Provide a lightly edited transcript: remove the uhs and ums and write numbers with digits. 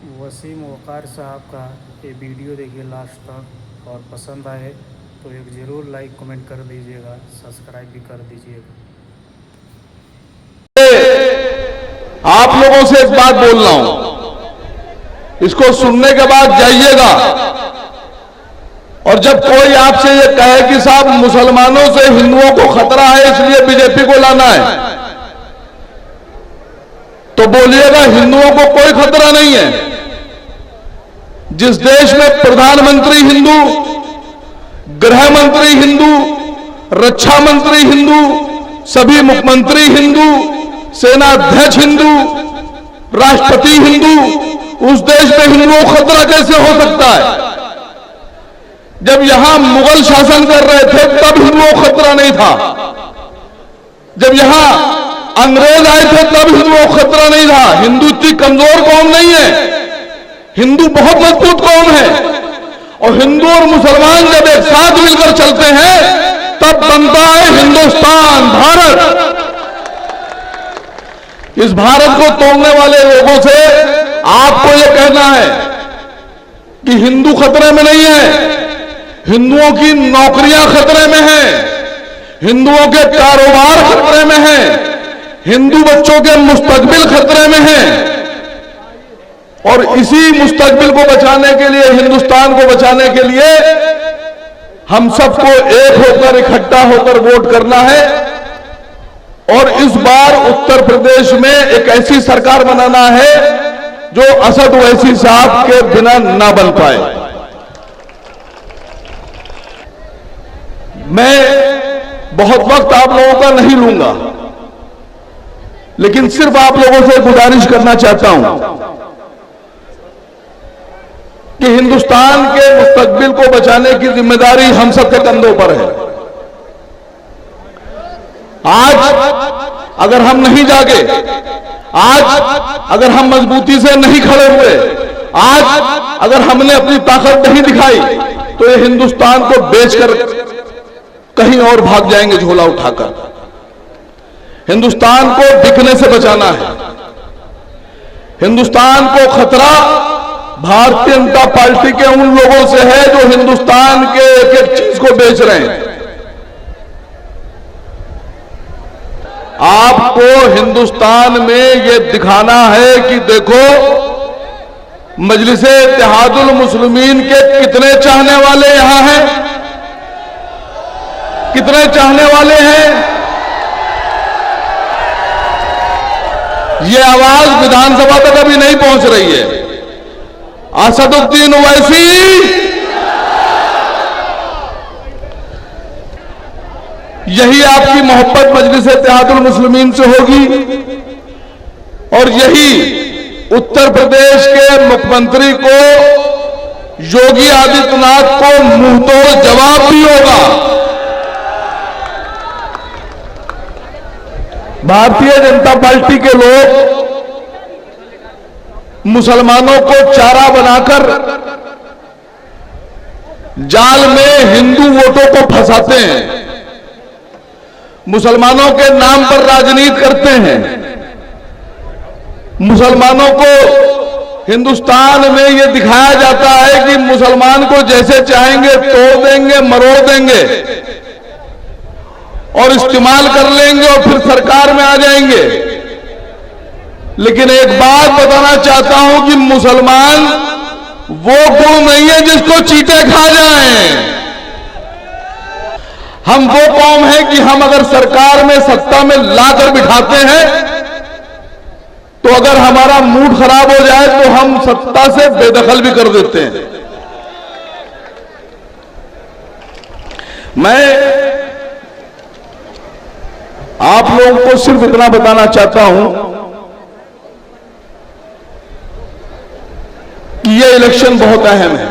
वसीम वक़ार साहब का ये वीडियो देखिए लास्ट तक, और पसंद आए तो एक ज़रूर लाइक कमेंट कर दीजिएगा, सब्सक्राइब भी कर दीजिएगा। आप लोगों से एक बात बोल रहा हूं, इसको सुनने के बाद जाइएगा। और जब कोई आपसे ये कहे कि साहब मुसलमानों से हिंदुओं को खतरा है इसलिए बीजेपी को लाना है, तो बोलिएगा हिंदुओं को कोई खतरा नहीं है। जिस देश में प्रधानमंत्री हिंदू, गृह मंत्री हिंदू, रक्षा मंत्री हिंदू, सभी मुख्यमंत्री हिंदू, सेनाध्यक्ष हिंदू, राष्ट्रपति हिंदू, उस देश में हिंदुओं को खतरा कैसे हो सकता है? जब यहां मुगल शासन कर रहे थे तब हिंदुओं को खतरा नहीं था। जब यहां अंग्रेज आए थे तब हिंदुओं को खतरा नहीं था। हिंदू इतनी कमजोर कौम नहीं है, हिंदू बहुत मजबूत कौम है। और हिंदू और मुसलमान जब एक साथ मिलकर चलते हैं तब बनता है हिंदुस्तान, भारत। इस भारत को तोड़ने वाले लोगों से आपको यह कहना है कि हिंदू खतरे में नहीं है, हिंदुओं की नौकरियां खतरे में हैं, हिंदुओं के कारोबार खतरे में हैं, हिंदू बच्चों के मुस्तकबिल खतरे में हैं। और इसी मुस्तकबिल को बचाने के लिए, हिंदुस्तान को बचाने के लिए हम सबको एक होकर, इकट्ठा होकर वोट करना है। और इस बार उत्तर प्रदेश में एक ऐसी सरकार बनाना है जो असद ओवैसी साहब के बिना ना बन पाए। मैं बहुत वक्त आप लोगों का नहीं लूंगा, लेकिन सिर्फ आप लोगों से गुजारिश करना चाहता हूं कि हिंदुस्तान के मुस्तकबिल को बचाने की जिम्मेदारी हम सबके कंधों पर है। आज अगर हम नहीं जागे, आज अगर हम मजबूती से नहीं खड़े हुए, आज अगर हमने अपनी ताकत नहीं दिखाई, तो ये हिंदुस्तान को बेचकर कहीं और भाग जाएंगे झोला उठाकर। हिंदुस्तान को बिकने से बचाना है। हिंदुस्तान को खतरा भारतीय जनता पार्टी के उन लोगों से है जो हिंदुस्तान के एक एक चीज को बेच रहे हैं। आपको हिंदुस्तान में यह दिखाना है कि देखो मजलिसे इत्तेहादुल मुस्लिमीन के कितने चाहने वाले यहां हैं, कितने चाहने वाले हैं। यह आवाज विधानसभा तक अभी नहीं पहुंच रही है। असदुद्दीन ओवैसी, यही आपकी मोहब्बत मजलिस इत्तेहादुल मुस्लिमीन से होगी, और यही उत्तर प्रदेश के मुख्यमंत्री को, योगी आदित्यनाथ को मुंहतोड़ जवाब भी होगा। भारतीय जनता पार्टी के लोग मुसलमानों को चारा बनाकर जाल में हिंदू वोटों को फंसाते हैं, मुसलमानों के नाम पर राजनीति करते हैं, मुसलमानों को हिंदुस्तान में यह दिखाया जाता है कि मुसलमान को जैसे चाहेंगे तोड़ देंगे, मरोड़ देंगे और इस्तेमाल कर लेंगे और फिर सरकार में आ जाएंगे। लेकिन एक बात बताना चाहता हूं कि मुसलमान वो कौम नहीं है जिसको चींटे खा जाएं। हम वो कौम है कि हम अगर सरकार में, सत्ता में लाकर बिठाते हैं तो अगर हमारा मूड खराब हो जाए तो हम सत्ता से बेदखल भी कर देते हैं। मैं आप लोगों को सिर्फ इतना बताना चाहता हूं कि यह इलेक्शन बहुत अहम है।